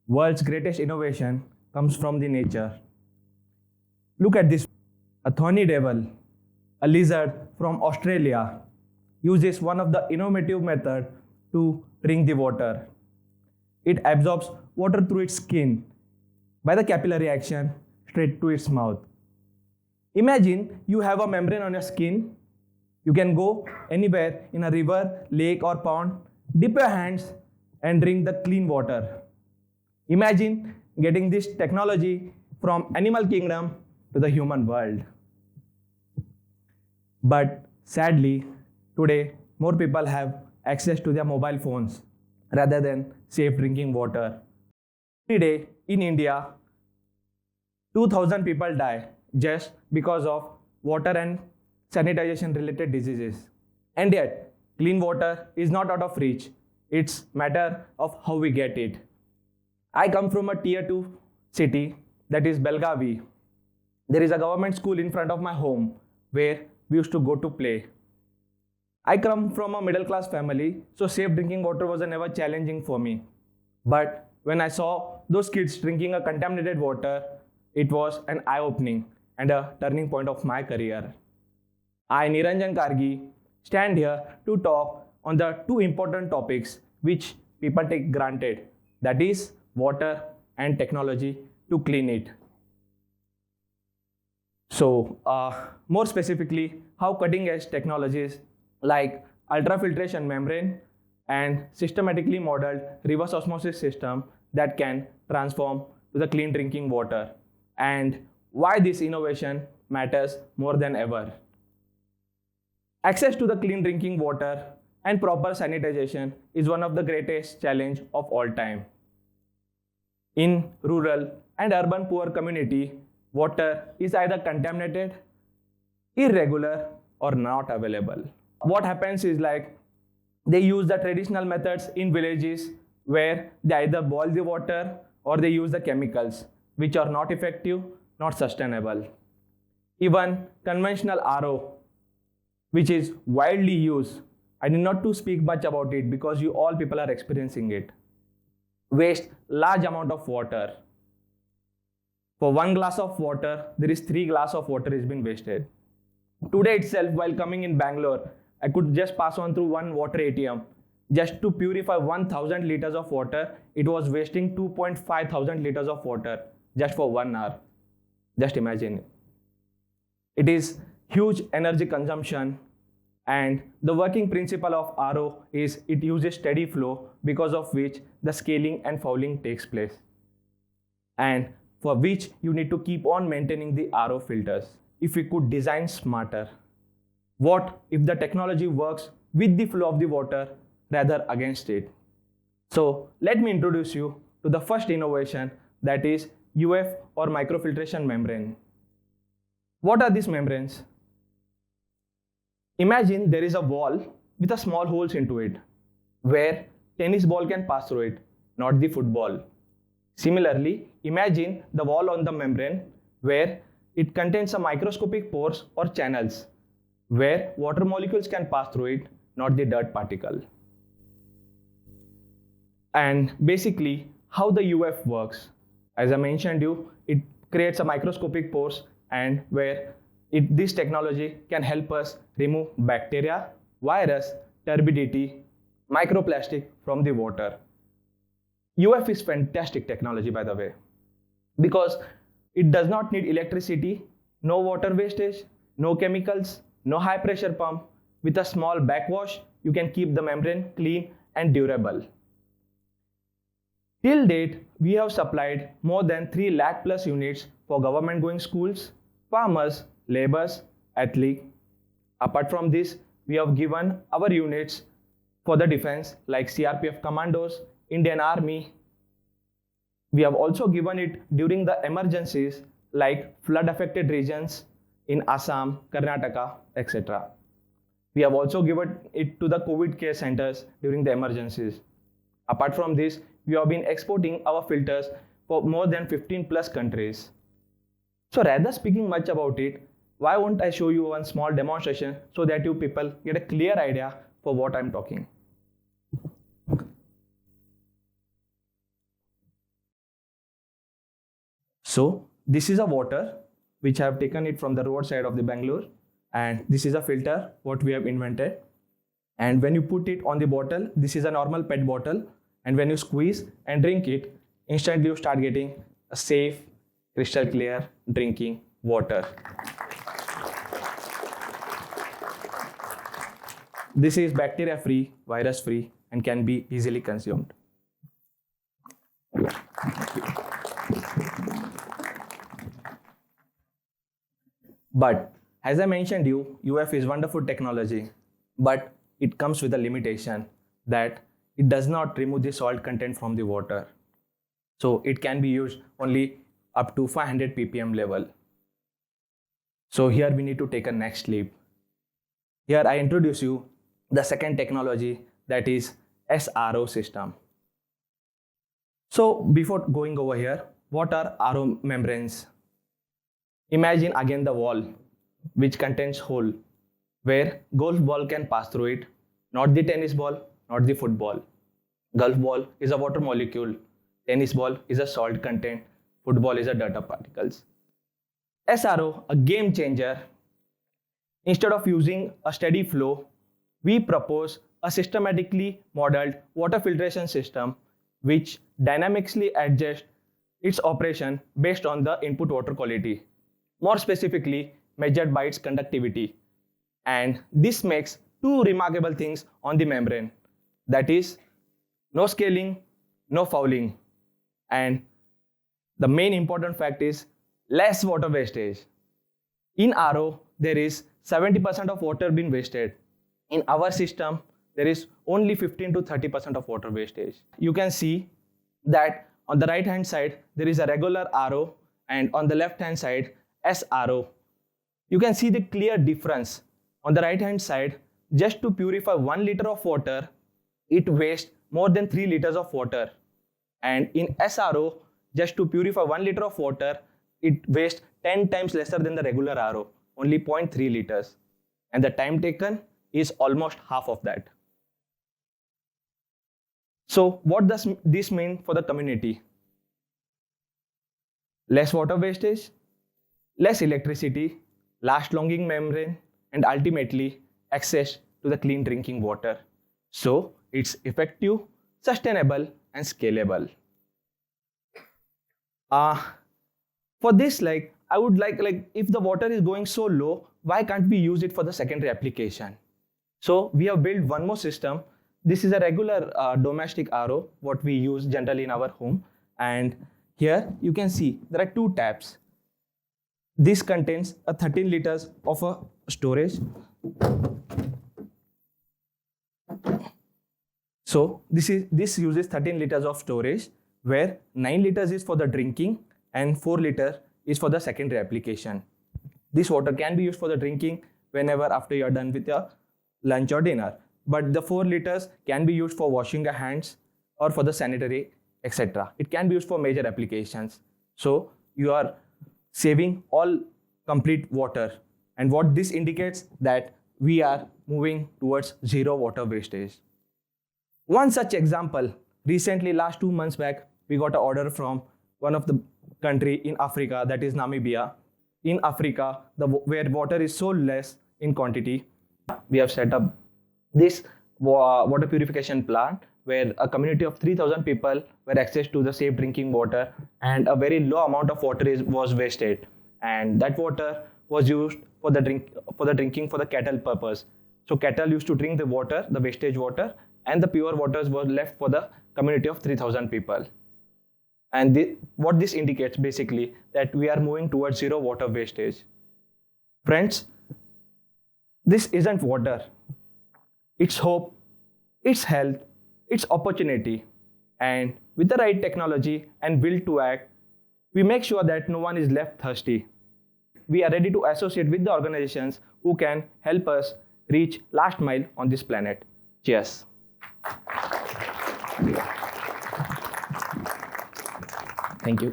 World's greatest innovation comes from the nature. Look at this. A thorny devil, a lizard from Australia, uses one of the innovative method to drink the water. It absorbs water through its skin by the capillary action straight to its mouth. Imagine you have a membrane on your skin. You can go anywhere in a river, lake, or pond, dip your hands, and drink the clean water. Imagine getting this technology from animal kingdom to the human world. But sadly, today more people have access to their mobile phones rather than safe drinking water. Every day in India, 2000 people die just because of water and sanitization related diseases. And yet, clean water is not out of reach. It's matter of how we get it. I come from a tier 2 city, that is Belgavi. There is a government school in front of my home where we used to go to play. I come from a middle class family, so safe drinking water was never challenging for me. But when I saw those kids drinking a contaminated water, it was an eye-opening and a turning point of my career. I, Niranjan Karagi, stand here to talk on the two important topics which people take granted, that is water and technology to clean it. So, more specifically, how cutting-edge technologies like ultrafiltration membrane and systematically modeled reverse osmosis system that can transform to the clean drinking water, and why this innovation matters more than ever. Access to the clean drinking water and proper sanitization is one of the greatest challenge of all time. In rural and urban poor community, water is either contaminated, irregular, or not available. What happens is like they use the traditional methods in villages where they either boil the water or they use the chemicals which are not effective, not sustainable. Even conventional RO, which is widely used, I need not to speak much about it because you all people are experiencing it, waste large amount of water. For 1 glass of water, there is 3 glass of water is been wasted. Today itself, while coming in Bangalore, I could just pass on through one water ATM. Just to purify 1000 liters of water, it was wasting 2.5 thousand liters of water just for 1 hour. Just imagine. It is huge energy consumption, and the working principle of RO is it uses steady flow, because of which the scaling and fouling takes place, and for which you need to keep on maintaining the RO filters. If we could design smarter, what if the technology works with the flow of the water rather against it? So let me introduce you to the first innovation, that is UF or microfiltration membrane. What are these membranes? Imagine there is a wall with a small holes into it where tennis ball can pass through it, not the football. Similarly, imagine the wall on the membrane where it contains some microscopic pores or channels where water molecules can pass through it, not the dirt particle. And basically, how the UF works, as I mentioned you, it creates a microscopic pores, and where this technology can help us remove bacteria, virus, turbidity, microplastic from the water. UF is fantastic technology, by the way, because it does not need electricity, no water wastage, no chemicals, no high pressure pump. With a small backwash, you can keep the membrane clean and durable. Till date, we have supplied more than 3 lakh plus units for government going schools, farmers, laborers, athletes. Apart from this, we have given our units for the defense like CRPF commandos, Indian Army. We have also given it during the emergencies like flood affected regions in Assam, Karnataka, etc. We have also given it to the COVID care centers during the emergencies. Apart from this, we have been exporting our filters for more than 15 plus countries. So rather speaking much about it, why won't I show you one small demonstration so that you people get a clear idea for what I'm talking. So this is a water which I have taken it from the roadside of the Bangalore, and this is a filter what we have invented. And when you put it on the bottle, this is a normal PET bottle, and when you squeeze and drink it, instantly you start getting a safe, crystal clear drinking water. This is bacteria free, virus free, and can be easily consumed. But as I mentioned you, UF is wonderful technology, but it comes with a limitation that it does not remove the salt content from the water. So it can be used only up to 500 ppm level. So here we need to take a next leap. Here I introduce you the second technology, that is SRO system. So before going over here, what are RO membranes? Imagine again the wall which contains hole where golf ball can pass through it, not the tennis ball, not the football. Golf ball is a water molecule, tennis ball is a salt content, football is a dirt particles. SRO, a game changer. Instead of using a steady flow, we propose a systematically modeled water filtration system which dynamically adjusts its operation based on the input water quality, more specifically measured by its conductivity. And this makes two remarkable things on the membrane, that is no scaling, no fouling, and the main important fact is less water wastage. In RO, there is 70% of water being wasted. In our system, there is only 15 to 30% of water wastage. You can see that on the right hand side, there is a regular RO, and on the left hand side, SRO. You can see the clear difference. On the right hand side, just to purify 1 liter of water, it wastes more than 3 liters of water. And in SRO, just to purify 1 liter of water, it wastes 10 times lesser than the regular RO, only 0.3 liters. And the time taken is almost half of that. So what does this mean for the community? Less water wastage, less electricity, last-longing membrane, and ultimately access to the clean drinking water. So it's effective, sustainable, and scalable. For this, I would like if the water is going so low, why can't we use it for the secondary application? So we have built one more system. This is a regular domestic RO, what we use generally in our home. And here you can see there are two taps. This contains a 13 liters of a storage. So this uses 13 liters of storage, where 9 liters is for the drinking and 4 liters is for the secondary application. This water can be used for the drinking whenever after you are done with your lunch or dinner. But the 4 liters can be used for washing your hands or for the sanitary, etc. It can be used for major applications. So you are saving all complete water. And what this indicates that we are moving towards zero water wastage. One such example, recently last 2 months back, we got an order from one of the country in Africa, that is Namibia. In Africa, where water is so less in quantity, we have set up this water purification plant where a community of 3,000 people were access to the safe drinking water, and a very low amount of water was wasted, and that water was used for the drinking for the cattle purpose. So cattle used to drink the water, the wastage water, and the pure waters were left for the community of 3,000 people. And what this indicates basically that we are moving towards zero water wastage. Friends, this isn't water. It's hope, it's health, it's opportunity. And with the right technology and will to act, we make sure that no one is left thirsty. We are ready to associate with the organizations who can help us reach last mile on this planet. Cheers. Thank you.